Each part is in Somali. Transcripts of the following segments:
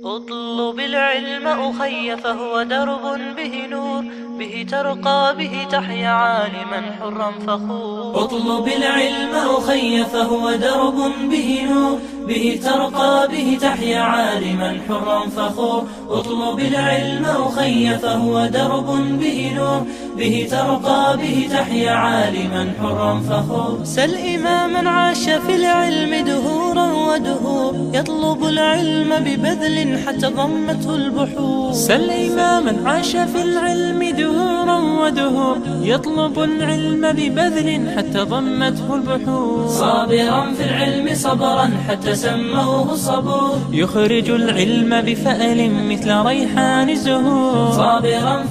اطلب العلم أخي فهو درب به نور، به ترقى به تحيا عالما حرا فخور. اطلب العلم أخي فهو درب به نور، به ترقى به تحيا عالما حرا فخور. اطلب العلم أخي فهو درب به نور، به ترقى به تحيا عالما حرا فخور. سل إماما عاش في العلم دهورا ودهور، يطلب العلم ببذل حتى ضمته البحور. سل إماما عاش في العلم دهورا ودهور، يطلب العلم ببذل حتى ضمته البحور. صابرا في العلم صبرا حتى سموه الصبور، يخرج العلم بفأل مثل ريحان الزهور. صابرا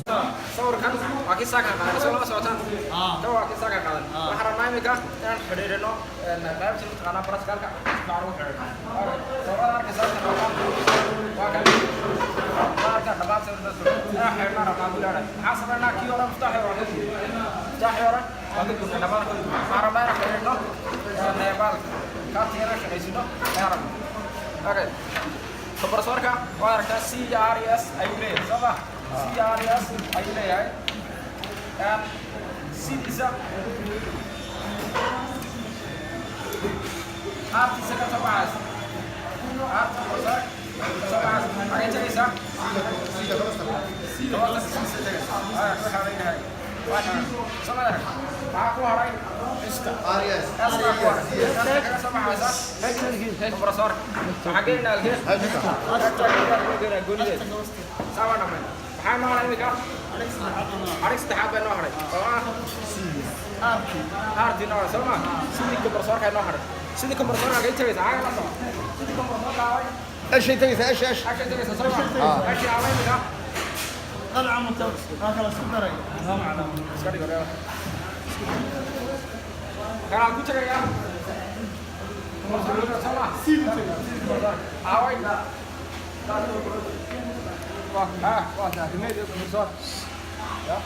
صوركان واكي ساكا قادن سو لا سوتان تو واكي ساكا قادن waxaan rabnaa imika inaan xiriirino qaybta mutaqaana baraskalka baan u xiriirno sawirada arkaysa waa kan marka dhabaad sawirada soo xiriirna rabnaa bilaada maxaa sameynaa kii hore muftaxi hore waa ka gudna dhabaad waxaan rabnaa inaan xiriirno neebal kaartiga shaqaysino ayaan rabnaa okay kompressorka waa arkaa CRS ayuu leeyahay sabab CRS ayuu leeyahay sidiisa aartiisa ka tabacaas aarta kompressorka tabacaas waxay tagaysaa maxaa ku haray kompressorka waxaa geynaa algees sawa dhamay maxaa noo haray imika arig saddexaad bay noo haray oo ah aartii noo haray soo ma sidii kompressorka noo haray sidii kompressorka ay tagaysaa aaga la soo sidii kompressorka ay ايش تجلس ايش اشي tagaysaa soo ma اشي away imika طلع متوسط هكذا سكر ما معنا iska dhigo reer kana ku tagayaa kompressorka soo ma away waa dimeed kompresor ya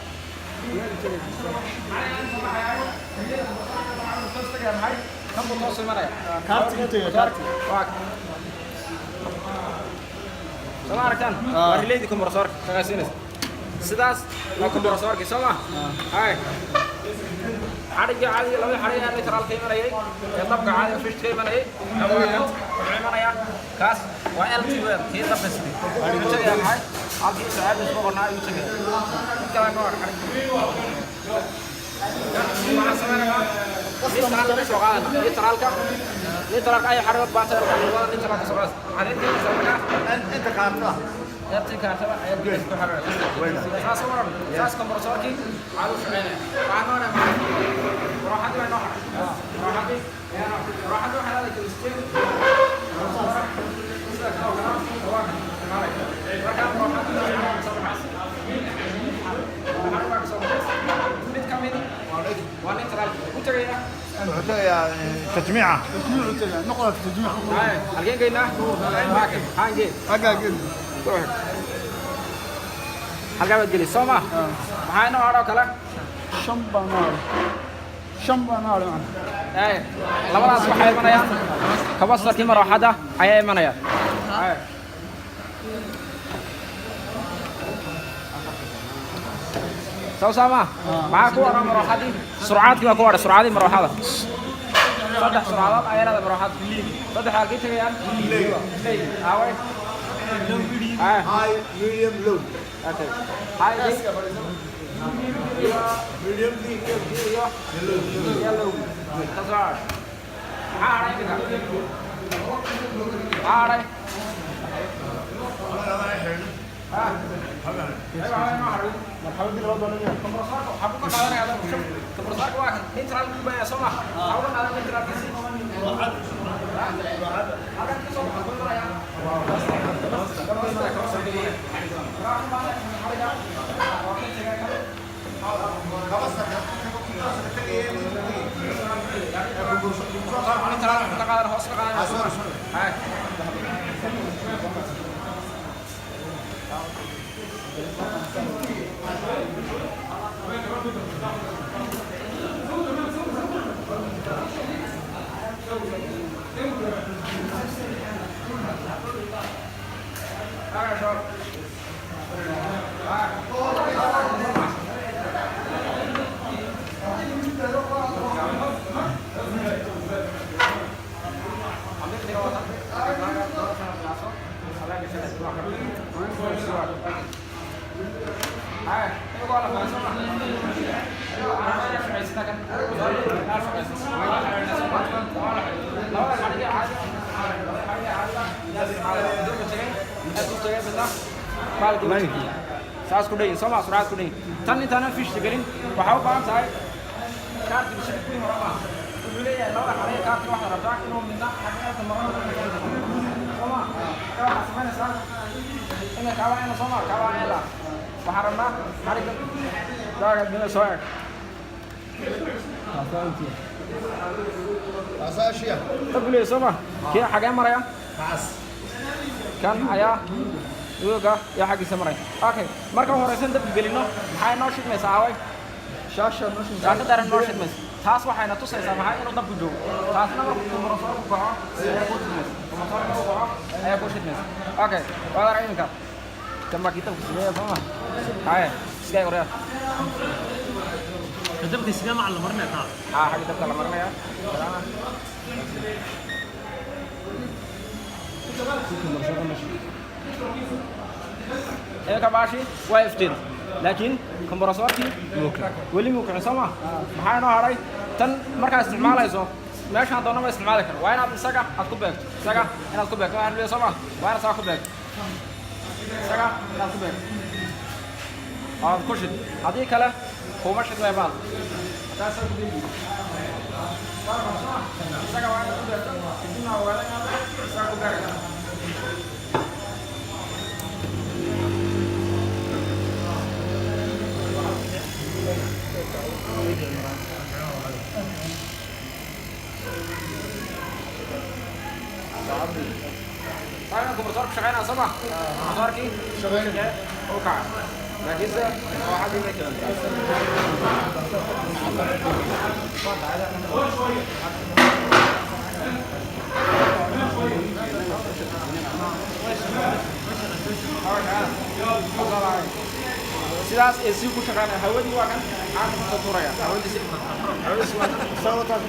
sama aragtaan waa rileydii kompressorka kagaasiinaysa sidaas waa kompressorkii soo ma hay xadhigga caadiga labada xadhig ee neutral ka imanayay ee dabka caadiga fish ka imanayay wuxuu imanayaa kaas waa LT web kii dabka sidii wuxuu tagayaa maxay halkii saacad isku qornaa ayuu tagayaa mid kale noo xadhig waxaan samaynaynaa neutralka soo qaadana neutralka ay xadhig baatay waa neutralka soo qaadana waxaad inta samaynaynaa انت قاطع يرتي كارتبا ayaa gees ku xiriiraysa saas oo dhan saas kompressorkii aad u shaqeynaa waxaan raaxad way noo raaxad waxa la kalisteen mid kamid waa neutral ku tagaya تجميعه نقطة تجميع halkeen geynaa maakan haangee حاجة كده halkaa baad gelis soo ma maxaa inoo hadhoo kale شمبا نار معنا labadaas waxay imanayaan kabastarkii marwaxada ayaa imanaya soo sama maxaa ku waran marwaxadii surcaadkii waa ku wadha surcaadii marwaxada saddex surcaadood ayaa leeda marwaxad saddex halkii tagayaan aaway هاي ميديوم لو okay high ميديوم دي yellow tazar haaray imika haaray مرحبا بك الوضع لنا kompressorka waa neutral ku baya soo ma hawlo nada neutral kasi halkan ka soo baxaya saas ku dhayn Soomaa suraad ku dhayn tan intaan fish galin waxa u baahan tahay kaarti bishii ku horama wuxuu leeyahay laba xareey kaarti waxa rabtaa inuu midna xaqiiqada marada Soomaa waxa sameynaysaa in ka waa in Soomaa ka waa ila waxa rabnaa xariga daaga bina soo eeg أساسية تقول Soomaa kii xagee maraya kan ayaa yoga ya xaqi samaray okay marka horeysan dab gelino maxay noo shidmaysaa away shaasha noo shidmaysaa ka daran noo shidmaysaa taas waxayna tusaysaa maxay inuu dab joogo taasna markuu moroso ku kaco ayaa ku shidmaysaa okay wala raayinka kama kita kusiya sama hay iska yore kadabka siga macallin marnaa taa xaqi dabka la marnaya إيه كباشي وايفتين لكن كمبرسورتي ولي ممكن سما maxay noo haray tan marka isticmaalayso meeshaan doonaba isticmaali karo waa inaad isaga aad ku beegto isaga inaad ku beegto waxaan leeyahay soma waa inaad isaga ku beegto isaga inaad ku beegto aad ku shid hadii kale kuma shidmay baad taas ku beegi isaga waa inaad ku beegto sidina waa inaad isaga ku beegto أنا كمبرسور شغالين أصلا كمبرسور كي شغالين أوكا لكن ده واحد يمكن sidaas ee si ku shaqeynaa hawadi waa kan aan ku tuuraya hawadi si صوتك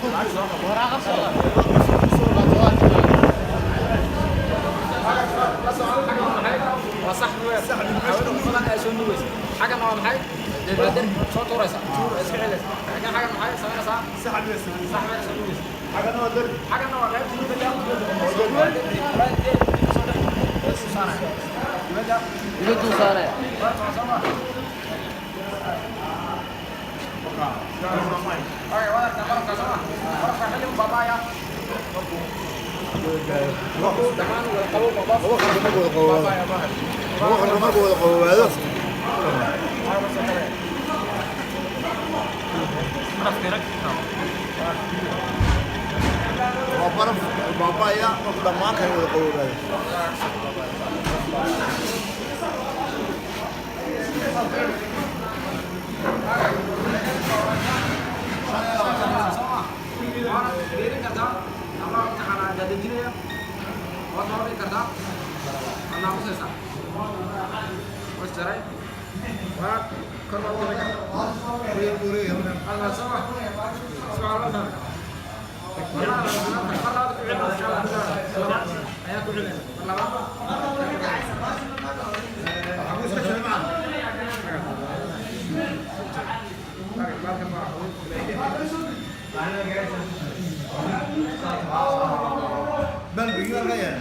وصح صح حاولوا خلنا اسون نويس حاجه ما محي بعدين صوت ورسا اسمع لي حاجه محي سمعنا صح سحب بس صح ما اسون نويس حاجة نوع درب حاجه ما غير تجي بالله يدو صار Oke, wala tamam ka sama. Para kahit babaya. وبرف البابايا ضمان كان يقول هذا بل بيقول غير